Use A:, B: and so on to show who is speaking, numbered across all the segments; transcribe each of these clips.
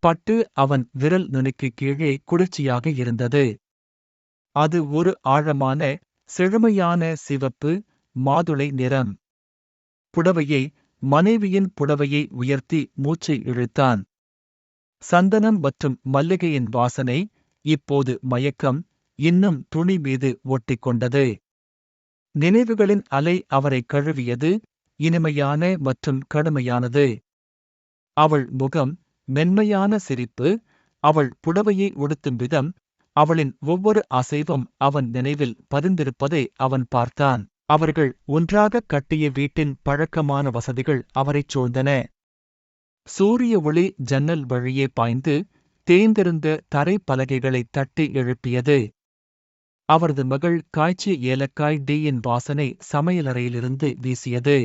A: பட்டு அவன் விரல் நுனிக்கு கீழே குளிர்ச்சியாக இருந்தது. அது ஒரு ஆழமான, செழுமையான சிவப்பு, மாதுளை நிறம். புடவையை, மனைவியின் புடவையை உயர்த்தி மூச்சை இழுத்தான். சந்தனம் மற்றும் மல்லிகையின் வாசனை, இப்போது மயக்கம், இன்னும் துணி மீது ஒட்டிக்கொண்டது. நினைவுகளின் அலை அவரை கழுவியது, இனிமையான மற்றும் கடுமையானது. அவள் முகம், மென்மையான சிரிப்பு, அவள் புடவையை உடுத்தும் விதம், அவளின் ஒவ்வொரு அசைவும் அவன் நினைவில் பதிந்திருப்பதை அவன் பார்த்தான். அவர்கள் ஒன்றாகக் கட்டிய வீட்டின் பழக்கமான வசதிகள் அவரைச் சூழ்ந்தன. சூரிய ஒளி ஜன்னல் வழியே பாய்ந்து, தேய்ந்திருந்த தரை பலகைகளை தட்டி எழுப்பியது. அவரது மகள் காய்ச்சிய ஏலக்காய் டீயின் வாசனை சமையலறையிலிருந்து வீசியது.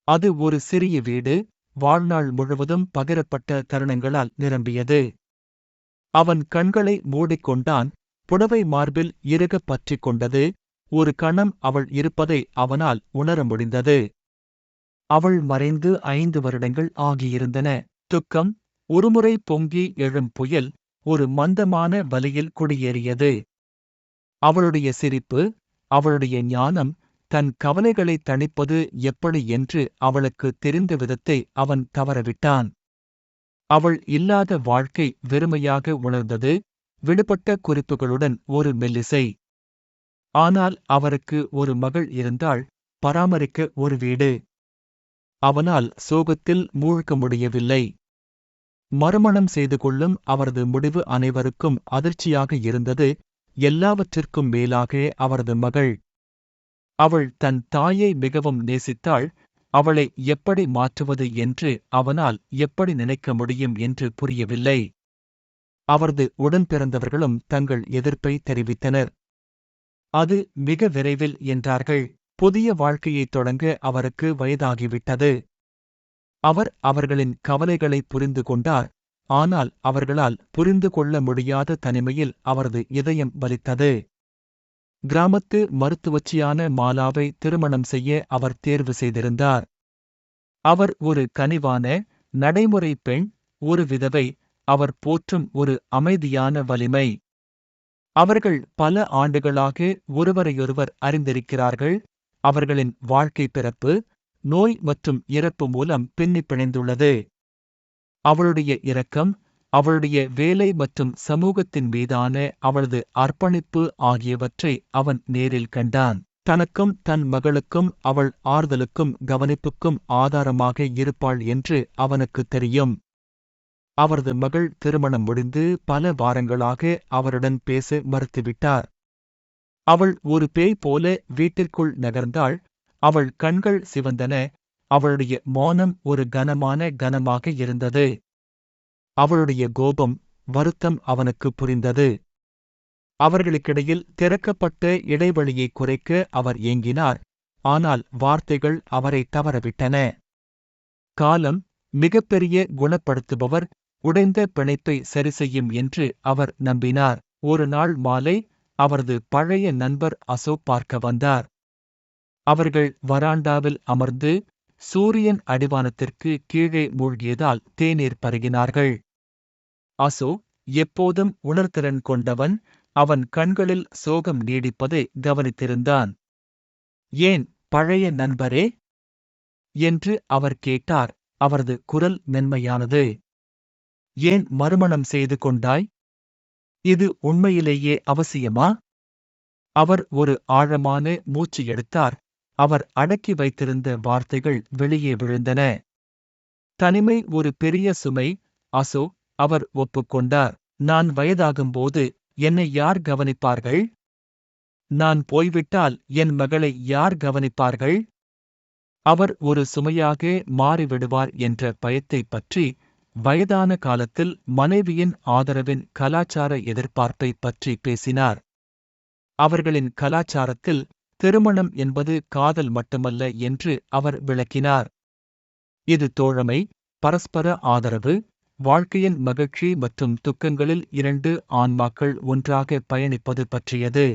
A: அது ஒரு சிறிய வீடு, வாழ்நாள் முழுவதும் பகிரப்பட்ட தருணங்களால் நிரம்பியது. அவன் கண்களை மூடிக்கொண்டான், புடவை மார்பில் இறுகப் பற்றிக் கொண்டது. ஒரு கணம் அவள் இருப்பதை அவனால் உணர முடிந்தது. அவள் மறைந்து 5 வருடங்கள் ஆகியிருந்தன. துக்கம், ஒருமுறை பொங்கி எழும் புயல், ஒரு மந்தமான வலியில் குடியேறியது. அவளுடைய சிரிப்பு, அவளுடைய ஞானம், தன் கவலைகளை தணிப்பது எப்படி என்று அவளுக்கு தெரிந்த விதத்தை அவன் தவறவிட்டான். அவள் இல்லாத வாழ்க்கை வெறுமையாக உணர்ந்தது, விடுபட்ட குறிப்புகளுடன் ஒரு மெல்லிசை. ஆனால் அவருக்கு ஒரு மகள் இருந்தாள், பராமரிக்க ஒரு வீடு. அவனால் சோகத்தில் மூழ்க முடியவில்லை. மறுமணம் செய்து கொள்ளும் அவரது முடிவு அனைவருக்கும் அதிர்ச்சியாக இருந்தது, எல்லாவற்றிற்கும் மேலாக அவரது மகள். அவள் தன் தாயை மிகவும் நேசித்தாள், அவளை எப்படி மாற்றுவது என்று அவனால் எப்படி நினைக்க முடியும் என்று புரியவில்லை. அவரது உடன்பிறந்தவர்களும் தங்கள் எதிர்ப்பை தெரிவித்தனர். அது மிக விரைவில் என்றார்கள். புதிய வாழ்க்கையைத் தொடங்க அவருக்கு வயதாகிவிட்டது. அவர் அவர்களின் கவலைகளை புரிந்து கொண்டார், ஆனால் அவர்களால் புரிந்து கொள்ள முடியாத தனிமையில் அவரது இதயம் வலித்தது. கிராமத்து மருத்துவச்சியான மாலாவை திருமணம் செய்ய அவர் தேர்வு செய்திருந்தார். அவர் ஒரு கனிவான, நடைமுறை பெண், ஒரு விதவை, அவர் போற்றும் ஒரு அமைதியான வலிமை. அவர்கள் பல ஆண்டுகளாக ஒருவரையொருவர் அறிந்திருக்கிறார்கள். அவர்களின் வாழ்க்கை பிறப்பு, நோய் மற்றும் இறப்பு மூலம் பின்னிப் பிணைந்துள்ளது. அவளுடைய இரக்கம், அவளுடைய வேலை மற்றும் சமூகத்தின் மீதான அவளது அர்ப்பணிப்பு ஆகியவற்றை அவன் நேரில் கண்டான். தனக்கும் தன் மகளுக்கும் அவள் ஆறுதலுக்கும் கவனிப்புக்கும் ஆதாரமாக இருப்பாள் என்று அவனுக்குத் தெரியும். அவரது மகள் திருமணம் முடிந்து பல வாரங்களாக அவருடன் பேச மறுத்துவிட்டார். அவள் ஒரு பேய் போல வீட்டிற்குள் நகர்ந்தாள், அவள் கண்கள் சிவந்தன, அவளுடைய மௌனம் ஒரு கனமாக இருந்தது. அவளுடைய கோபம், வருத்தம் அவனுக்கு புரிந்தது. அவர்களுக்கிடையில் திறக்கப்பட்ட இடைவெளியை குறைக்க அவர் ஏங்கினார், ஆனால் வார்த்தைகள் அவரை தவறவிட்டன. காலம், மிகப்பெரிய குணப்படுத்துபவர், உடைந்த பிணைப்பை சரிசெய்யும் என்று அவர் நம்பினார். ஒரு நாள் மாலை, அவரது பழைய நண்பர் அசோக் பார்க்க வந்தார். அவர்கள் வராண்டாவில் அமர்ந்து, சூரியன் அடிவானத்திற்கு கீழே மூழ்கியதால் தேநீர் பருகினார்கள். அசோக் எப்போதும் உணர்திறன் கொண்டவன், அவன் கண்களில் சோகம் நீடிப்பதை கவனித்திருந்தான். ஏன், பழைய நண்பரே? என்று அவர் கேட்டார், அவரது குரல் மென்மையானது. ஏன் மறுமணம் செய்து கொண்டாய்? இது உண்மையிலேயே அவசியமா? அவர் ஒரு ஆழமான மூச்சு எடுத்தார், அவர் அடக்கி வைத்திருந்த வார்த்தைகள் வெளியே விழுந்தன. தனிமை ஒரு பெரிய சுமை, அசோ, அவர் ஒப்புக்கொண்டார். நான் வயதாகும்போது என்னை யார் கவனிப்பார்கள்? நான் போய்விட்டால் என் மகளை யார் கவனிப்பார்கள்? அவர் ஒரு சுமையாக மாறிவிடுவார் என்ற பயத்தைப் பற்றி, வயதான காலத்தில் மனைவியின் ஆதரவின் கலாச்சார எதிர்பார்ப்பைப் பற்றி பேசினார். அவர்களின் கலாச்சாரத்தில் திருமணம் என்பது காதல் மட்டுமல்ல என்று அவர் விளக்கினார். இது தோழமை, பரஸ்பர ஆதரவு, வாழ்க்கையின் மகிழ்ச்சி மற்றும் துக்கங்களில் 2 ஆன்மாக்கள் ஒன்றாக பயணிப்பது பற்றியது.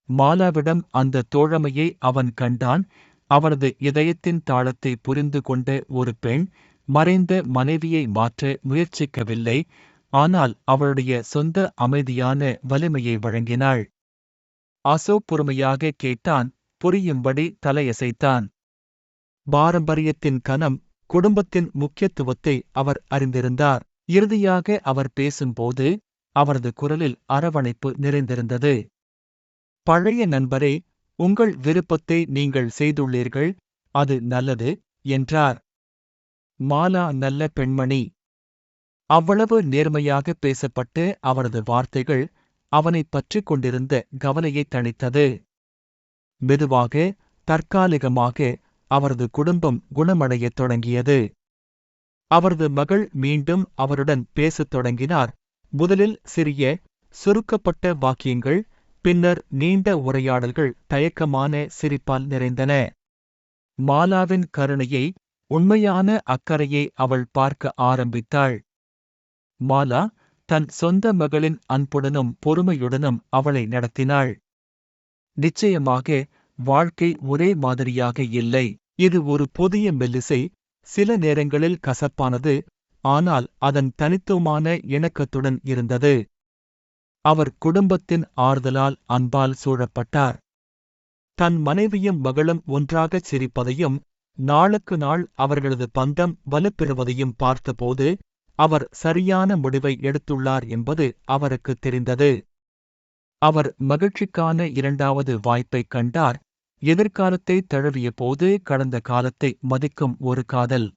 A: மாலாவிடம் அந்த தோழமையை அவன் கண்டான், அவனது இதயத்தின் தாளத்தை புரிந்து கொண்ட ஒரு பெண், மறைந்த மனைவியை மாற்ற முயற்சிக்கவில்லை, ஆனால் அவளுடைய சொந்த அமைதியான வலிமையை வழங்கினாள். அசோ பொறுமையாக கேட்டான், புரியும்படி தலையசைத்தான். பாரம்பரியத்தின் கனம், குடும்பத்தின் முக்கியத்துவத்தை அவர் அறிந்திருந்தார். இறுதியாக அவர் பேசும்போது அவரது குரலில் அரவணைப்பு நிறைந்திருந்தது. பழைய நண்பரே, உங்கள் விருப்பத்தை நீங்கள் செய்துள்ளீர்கள், அது நல்லது, என்றார். மாலா நல்ல பெண்மணி. அவ்வளவு நேர்மையாக பேசப்பட்டு அவரது வார்த்தைகள் அவனைப் பற்றிக் கொண்டிருந்த கவலையை தணித்தது. மெதுவாக, தற்காலிகமாக அவரது குடும்பம் குணமடையத் தொடங்கியது. அவரது மகள் மீண்டும் அவருடன் பேசத் தொடங்கினார். முதலில் சிறிய, சுருக்கப்பட்ட வாக்கியங்கள், பின்னர் நீண்ட உரையாடல்கள் தயக்கமான சிரிப்பால் நிறைந்தன. மாலாவின் கருணையை, உண்மையான அக்கறையை அவள் பார்க்க ஆரம்பித்தாள். மாலா தன் சொந்த மகளின் அன்புடனும் பொறுமையுடனும் அவளை நடத்தினாள். நிச்சயமாக, வாழ்க்கை ஒரே மாதிரியாக இல்லை. இது ஒரு புதிய மெல்லிசை, சில நேரங்களில் கசப்பானது, ஆனால் அதன் தனித்துவமான இணக்கத்துடன் இருந்தது. அவர் குடும்பத்தின் ஆறுதலால், அன்பால் சூழப்பட்டார். தன் மனைவியும் மகளும் ஒன்றாகச் சிரிப்பதையும், நாளுக்கு நாள் அவர்களது பந்தம் வலுப்பெறுவதையும் பார்த்தபோது, அவர் சரியான முடிவை எடுத்துள்ளார் என்பது அவருக்குத் தெரிந்தது. அவர் மகிழ்ச்சிக்கான இரண்டாவது வாய்ப்பைக் கண்டார். எதிர்காலத்தை தழுவிய போது கடந்த காலத்தை மதிக்கும் ஒரு காதல்.